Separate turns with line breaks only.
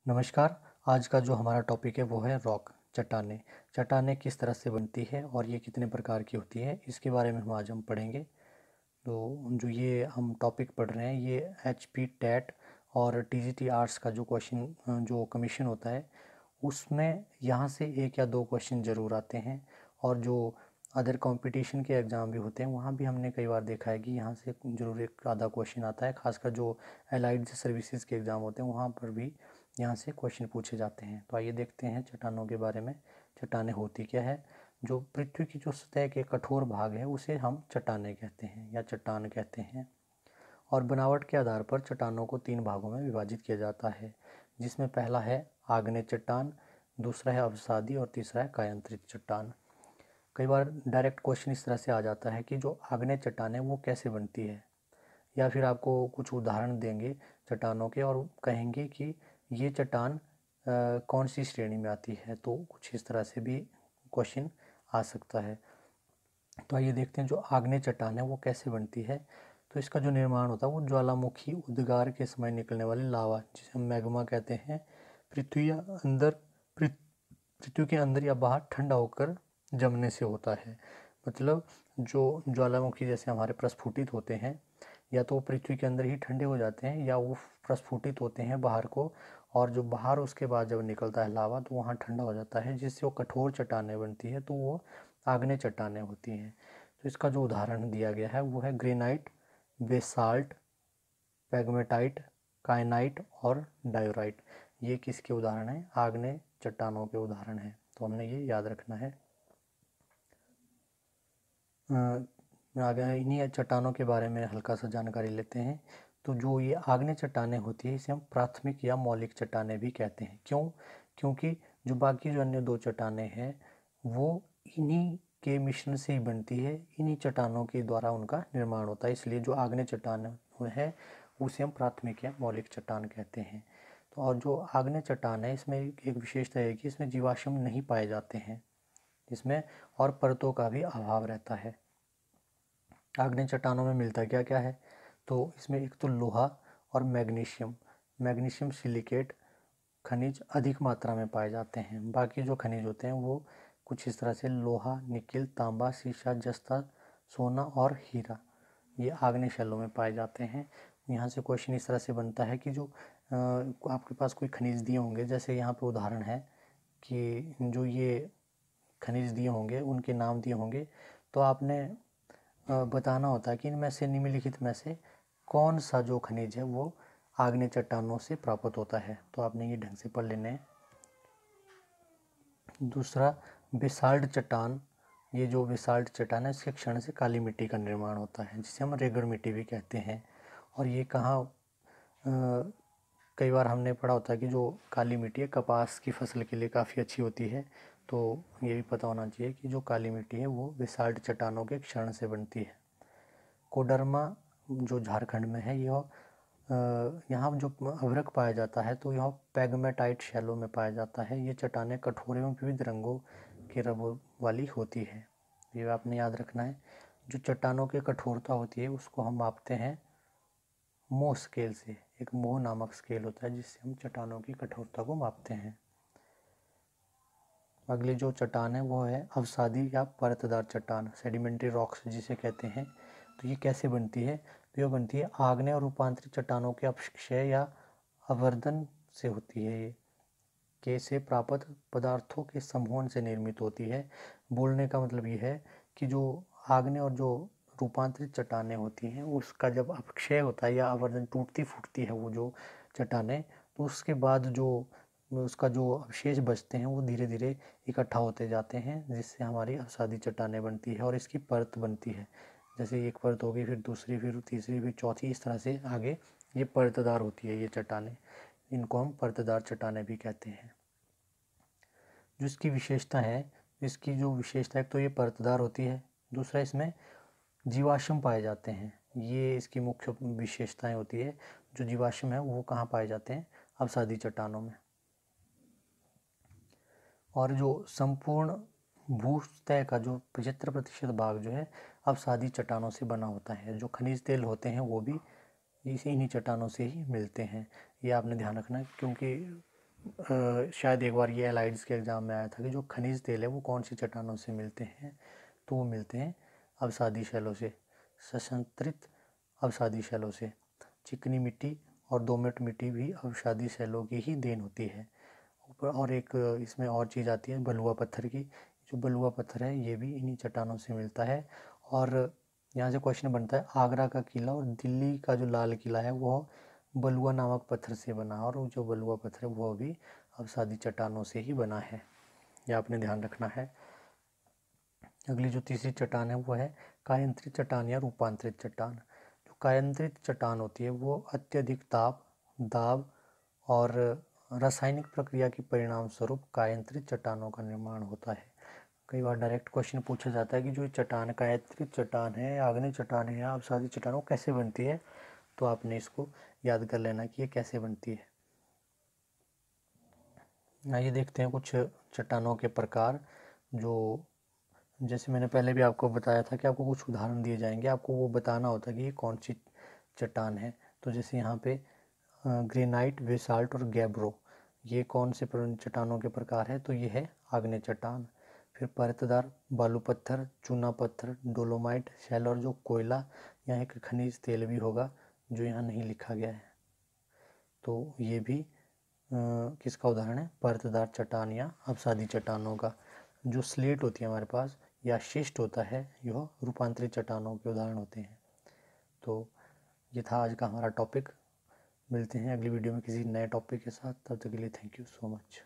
नमस्कार। आज का जो हमारा टॉपिक है वो है रॉक चट्टानें। चट्टानें किस तरह से बनती है और ये कितने प्रकार की होती है, इसके बारे में आज हम पढ़ेंगे। तो जो ये हम टॉपिक पढ़ रहे हैं ये HP टेट और TGT आर्ट्स का जो क्वेश्चन जो कमीशन होता है उसमें यहाँ से एक या दो क्वेश्चन ज़रूर आते हैं। और जो अदर कंपटीशन के एग्ज़ाम भी होते हैं वहाँ भी हमने कई बार देखा है कि यहाँ से ज़रूर एक आधा क्वेश्चन आता है। खासकर जो एलाइड सर्विसेज के एग्ज़ाम होते हैं वहाँ पर भी यहाँ से क्वेश्चन पूछे जाते हैं। तो आइए देखते हैं चट्टानों के बारे में। चट्टानें होती क्या है। जो पृथ्वी की जो सतह के कठोर भाग है उसे हम चट्टानें कहते हैं या चट्टान कहते हैं। और बनावट के आधार पर चट्टानों को तीन भागों में विभाजित किया जाता है, जिसमें पहला है आग्नेय चट्टान, दूसरा है अवसादी और तीसरा है कायांतरित चट्टान। कई बार डायरेक्ट क्वेश्चन इस तरह से आ जाता है कि जो आग्नेय चट्टान है वो कैसे बनती है, या फिर आपको कुछ उदाहरण देंगे चट्टानों के और कहेंगे कि ये चट्टान कौन सी श्रेणी में आती है। तो कुछ इस तरह से भी क्वेश्चन आ सकता है। तो आइए देखते हैं जो आग्नेय चट्टान है वो कैसे बनती है। तो इसका जो निर्माण होता है वो ज्वालामुखी उद्गार के समय निकलने वाले लावा, जिसे हम मैग्मा कहते हैं, पृथ्वी या अंदर पृथ्वी के अंदर या बाहर ठंडा होकर जमने से होता है। मतलब जो ज्वालामुखी जैसे हमारे प्रस्फुटित होते हैं, या तो पृथ्वी के अंदर ही ठंडे हो जाते हैं या वो प्रस्फुटित होते हैं बाहर को, और जो बाहर उसके बाद जब निकलता है लावा तो वहाँ ठंडा हो जाता है, जिससे वो कठोर चट्टानें बनती है। तो वो आग्नेय चट्टानें होती हैं। तो इसका जो उदाहरण दिया गया है वो है ग्रेनाइट, बेसाल्ट, पेगमेटाइट, काइनाइट और डायोराइट। ये किसके उदाहरण हैं? आग्नेय चट्टानों के उदाहरण हैं। तो हमने ये याद रखना है। आगे इन्हीं चट्टानों के बारे में हल्का सा जानकारी लेते हैं। तो जो ये आग्नेय चट्टानें होती है इसे हम प्राथमिक या मौलिक चट्टानें भी कहते हैं। क्यों? क्योंकि जो बाकी जो अन्य दो चट्टानें हैं वो इन्हीं के मिश्रण से ही बनती है, इन्हीं चट्टानों के द्वारा उनका निर्माण होता है। इसलिए जो आग्नेय चट्टान है उसे हम प्राथमिक या मौलिक चट्टान कहते हैं। तो और जो आग्नेय चट्टान है इसमें एक विशेषता है कि इसमें जीवाश्म नहीं पाए जाते हैं, इसमें और परतों का भी अभाव रहता है। आग्नेय चट्टानों में मिलता क्या क्या है? तो इसमें एक तो लोहा और मैग्नीशियम सिलिकेट खनिज अधिक मात्रा में पाए जाते हैं। बाकी जो खनिज होते हैं वो कुछ इस तरह से लोहा, निकिल, तांबा, सीसा, जस्ता, सोना और हीरा, ये आग्नेय शैलों में पाए जाते हैं। यहाँ से क्वेश्चन इस तरह से बनता है कि जो आपके पास कोई खनिज दिए होंगे, जैसे यहाँ पे उदाहरण है कि जो ये खनिज दिए होंगे उनके नाम दिए होंगे, तो आपने बताना होता है कि इनमें से निम्नलिखित में से कौन सा जो खनिज है वो आग्नेय चट्टानों से प्राप्त होता है। तो आपने ये ढंग से पढ़ लेने हैं। दूसरा बेसाल्ट चट्टान, ये जो बेसाल्ट चट्टान है इसके क्षरण से काली मिट्टी का निर्माण होता है, जिसे हम रेगड़ मिट्टी भी कहते हैं। और ये कहाँ कई बार हमने पढ़ा होता है कि जो काली मिट्टी है कपास की फसल के लिए काफ़ी अच्छी होती है। तो ये भी पता होना चाहिए कि जो काली मिट्टी है वो बेसाल्ट चट्टानों के क्षरण से बनती है। कोडरमा जो झारखंड में है यह यहाँ जो अभ्रक पाया जाता है तो यह पैगमेटाइट शैलों में पाया जाता है। ये चट्टानें कठोर एवं विविध रंगों के रंगों वाली होती है, ये आपने याद रखना है। जो चट्टानों की कठोरता होती है उसको हम मापते हैं मोह स्केल से। एक मोह नामक स्केल होता है जिससे हम चट्टानों की कठोरता को मापते हैं। अगली जो चट्टान है वो है अवसादी या परतदार चट्टान, सेडिमेंट्री रॉक्स जिसे कहते हैं। तो ये कैसे बनती है? तो ये बनती है आग्नेय और रूपांतरित चट्टानों के अपक्षय या अवर्धन से होती है। ये के से प्राप्त पदार्थों के समूहन से निर्मित होती है। बोलने का मतलब ये है कि जो आग्नेय और जो रूपांतरित चट्टानें होती हैं उसका जब अपक्षय होता है या आवर्धन, टूटती फूटती है वो जो चट्टानें, तो उसके बाद जो उसका जो अवशेष बचते हैं वो धीरे धीरे इकट्ठा होते जाते हैं, जिससे हमारी अवसादी चट्टानें बनती है और इसकी परत बनती है। जैसे एक परत होगी, फिर दूसरी, फिर तीसरी, फिर चौथी, इस तरह से आगे ये परतदार होती है ये चट्टानें। इनको हम परतदार चट्टानें भी कहते हैं। जो इसकी विशेषता है, इसकी जो विशेषता है तो ये परतदार होती है, दूसरा इसमें जीवाश्म पाए जाते हैं। ये इसकी मुख्य विशेषताएं होती है। जो जीवाश्म है वो कहाँ पाए जाते हैं? अवसादी चट्टानों में। और जो संपूर्ण भूसतह का जो 75% भाग जो है अवसादी चट्टानों से बना होता है। जो खनिज तेल होते हैं वो भी इन्हीं चट्टानों से ही मिलते हैं। ये आपने ध्यान रखना है, क्योंकि शायद एक बार ये एलाइड्स के एग्ज़ाम में आया था कि जो खनिज तेल है वो कौन सी चट्टानों से मिलते हैं, तो वो मिलते हैं अवसादी शैलों से, सशंतरित अवसादी शैलों से। चिकनी मिट्टी और दोमट मिट्टी भी अवसादी शैलों की ही देन होती है। ऊपर और एक इसमें और चीज़ आती है बलुआ पत्थर की। जो बलुआ पत्थर है ये भी इन्हीं चट्टानों से मिलता है। और यहाँ से क्वेश्चन बनता है, आगरा का किला और दिल्ली का जो लाल किला है वो बलुआ नामक पत्थर से बना है, और वो जो बलुआ पत्थर है वो भी अवसादी चट्टानों से ही बना है। ये आपने ध्यान रखना है। अगली जो तीसरी चट्टान है वो है कायांतरित चट्टान या रूपांतरित चट्टान। जो कायांतरित चट्टान होती है वो अत्यधिक ताप, दाब और रासायनिक प्रक्रिया के परिणाम स्वरूप कायांतरित चट्टानों का निर्माण होता है। कई बार डायरेक्ट क्वेश्चन पूछा जाता है कि जो ये चट्टान कायांतरित चट्टान है, आग्नेय चट्टान है या अवसादी चट्टान, वो कैसे बनती है, तो आपने इसको याद कर लेना कि ये कैसे बनती है। आइए देखते हैं कुछ चट्टानों के प्रकार। जो जैसे मैंने पहले भी आपको बताया था कि आपको कुछ उदाहरण दिए जाएंगे, आपको वो बताना होता है कि ये कौन सी चट्टान है। तो जैसे यहाँ पे ग्रेनाइट, बेसाल्ट और गैब्रो, ये कौन से चट्टानों के प्रकार है, तो ये है आग्नेय चट्टान। फिर परतदार बालू पत्थर, चूना पत्थर, डोलोमाइट, शैल और जो कोयला, यहाँ एक खनिज तेल भी होगा जो यहाँ नहीं लिखा गया है, तो ये भी किसका उदाहरण है, परतदार चट्टान या अवसादी चट्टानों का। जो स्लेट होती है हमारे पास या शिस्ट होता है, यह रूपांतरित चट्टानों के उदाहरण होते हैं। तो ये था आज का हमारा टॉपिक। मिलते हैं अगली वीडियो में किसी नए टॉपिक के साथ, तब तक के लिए थैंक यू सो मच।